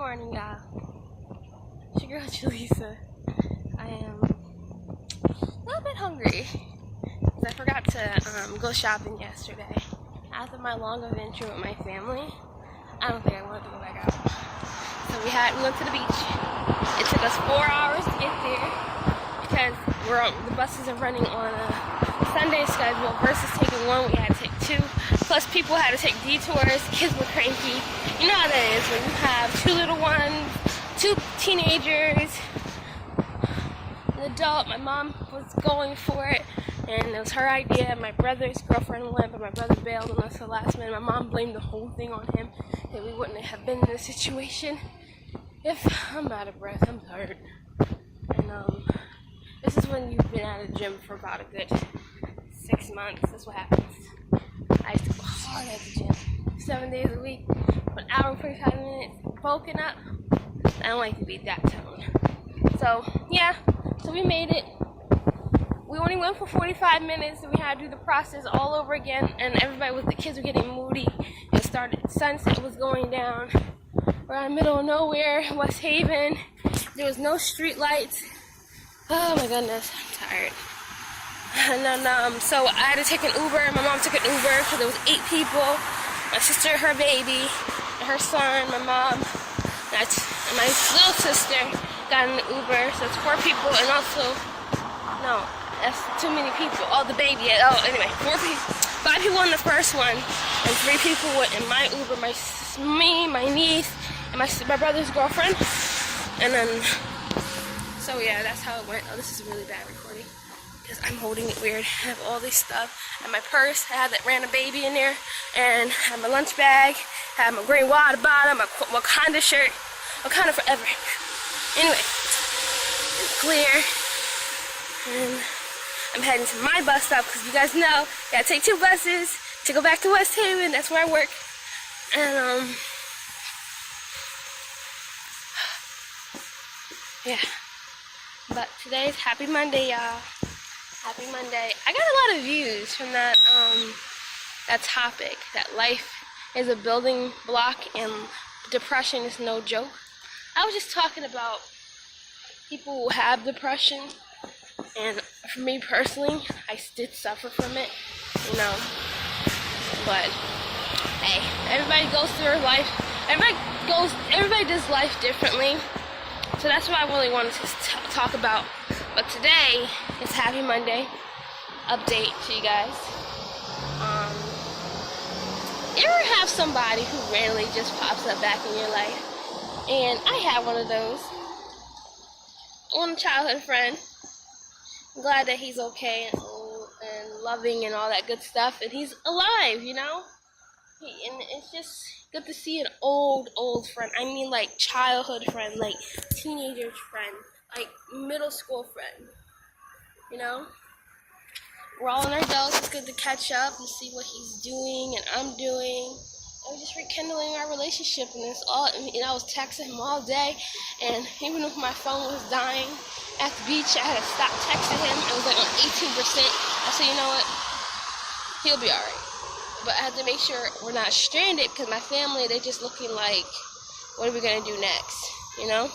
morning, y'all. It's your girl, Jellisa. I am a little bit hungry because I forgot to go shopping yesterday. After my long adventure with my family, I don't think I wanted to go back out. So we went to the beach. It took us 4 hours to get there because the buses are running on a Sunday schedule versus taking one. We had to take two. Plus, people had to take detours. Kids were cranky. You know how that is when you have two little ones, two teenagers, an adult. My mom was going for it, and it was her idea. My brother's girlfriend went, but my brother bailed on us at the last minute. My mom blamed the whole thing on him, that we wouldn't have been in this situation if I'm out of breath. I'm tired. And this is when you've been at a gym for about a good 6 months. That's what happens. I used to go hard at the gym 7 days a week, 1 hour and 45 minutes, bulking up. I don't like to be that toned. So, yeah, so we made it. We only went for 45 minutes, and we had to do the process all over again, and the kids were getting moody. It started, sunset was going down. We're in the middle of nowhere, West Haven. There was no street lights. Oh my goodness, I'm tired. And then, so I had to take an Uber. My mom took an Uber because there was 8 people. My sister, her baby, and her son, my mom, and my little sister got in the Uber. So it's 4 people, and also, no, that's too many people. Oh, the baby. Oh, anyway, 4 people, 5 people in the first one, and 3 people went in my Uber. Me, my niece, and my brother's girlfriend. And then, so yeah, that's how it went. Oh, this is a really bad recording because I'm holding it weird. I have all this stuff. And my purse, I had that random baby in there. And I have my lunch bag. I have my green water bottle, my Wakanda shirt. Wakanda forever. Anyway, it's clear. And I'm heading to my bus stop because you guys know you gotta take 2 buses to go back to West Haven. That's where I work. And yeah. But today's Happy Monday, y'all. Happy Monday. I got a lot of views from that topic, that life is a building block and depression is no joke. I was just talking about people who have depression, and for me personally, I did suffer from it, you know. But hey, everybody goes through their life. Everybody does life differently. So that's what I really wanted to talk about. But today is Happy Monday update to you guys. You ever have somebody who randomly just pops up back in your life? And I have one of those. One childhood friend. I'm glad that he's okay and loving and all that good stuff. And he's alive, you know? And it's just good to see an old friend. I mean, like childhood friend, like teenager friend, like middle school friend. You know, we're all in our adults. It's good to catch up and see what he's doing and I'm doing. And we're just rekindling our relationship, and it's all. I was texting him all day, and even if my phone was dying at the beach, I had to stop texting him. It was like on 18%. I said, you know what? He'll be all right. But I have to make sure we're not stranded because my family, they're just looking like, what are we going to do next, you know?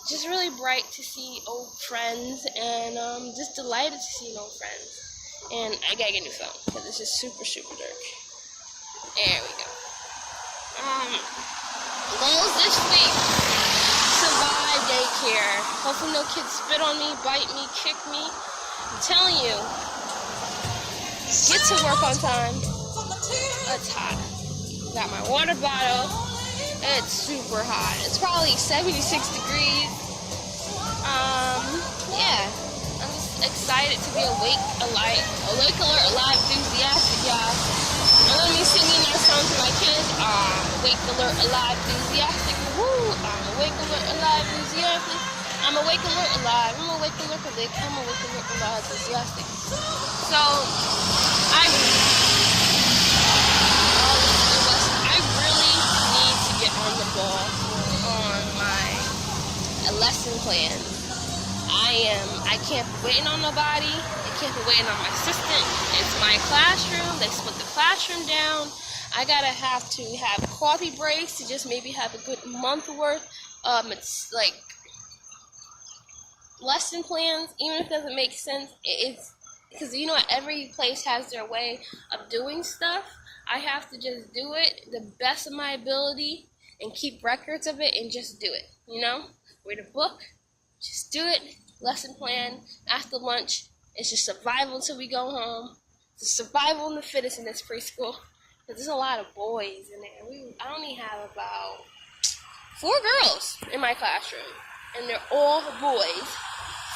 Just really bright to see old friends, and just delighted to see old friends. And I got to get a new phone because this is super dark. There we go. Goals this week. Survive daycare. Hopefully no kids spit on me, bite me, kick me. I'm telling you. Get to work on time. It's hot. Got my water bottle. It's super hot. It's probably 76 degrees. Yeah. I'm just excited to be awake, alert, alive, enthusiastic, y'all. I'm gonna be singing that song to my kids. Awake, alert, alive, enthusiastic. Woo! I'm awake, alert, alive, enthusiastic. I'm awake, alert, alive. I'm awake, alert, predict. I'm awake, alert, alive, enthusiastic. So, I really need to get on the ball on my lesson plan. I can't be waiting on nobody. I can't be waiting on my assistant. It's my classroom. They split the classroom down. I gotta have to have coffee breaks to just maybe have a good month worth. It's like lesson plans, even if it doesn't make sense. It's because you know every place has their way of doing stuff. I have to just do it the best of my ability and keep records of it and just do it. You know, read a book, just do it. Lesson plan after lunch. It's just survival until we go home. It's survival in the fittest in this preschool. Because there's a lot of boys in there. I only have about 4 girls in my classroom. And they're all boys.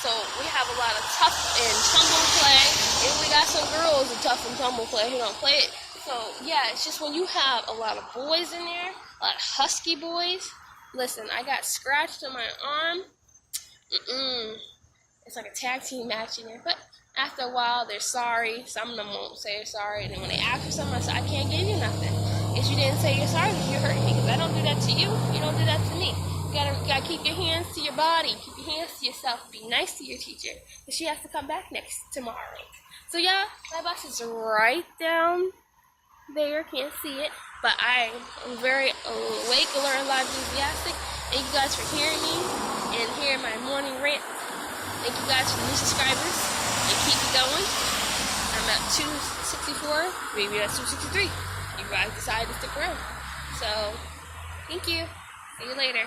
So we have a lot of tough and tumble play. And we got some girls in tough and tumble play who don't play it. So yeah, it's just when you have a lot of boys in there, a lot of husky boys. Listen, I got scratched on my arm. It's like a tag team match in there. But after a while, they're sorry. Some of them won't say they're sorry. And then when they ask for something, I say, I can't give you nothing. If you didn't say you're sorry, you hurt me. Because I don't do that to you. You don't do that to me. You gotta keep your hands to your body. Keep your hands to yourself. Be nice to your teacher. Because she has to come back tomorrow. So yeah, my bus is right down there. Can't see it. But I am very awake, alert, and enthusiastic. Thank you guys for hearing me and hearing my morning rant. Thank you guys for the new subscribers. And keep it going. I'm at 264. Maybe that's 263. You guys decided to stick around. So, thank you. See you later.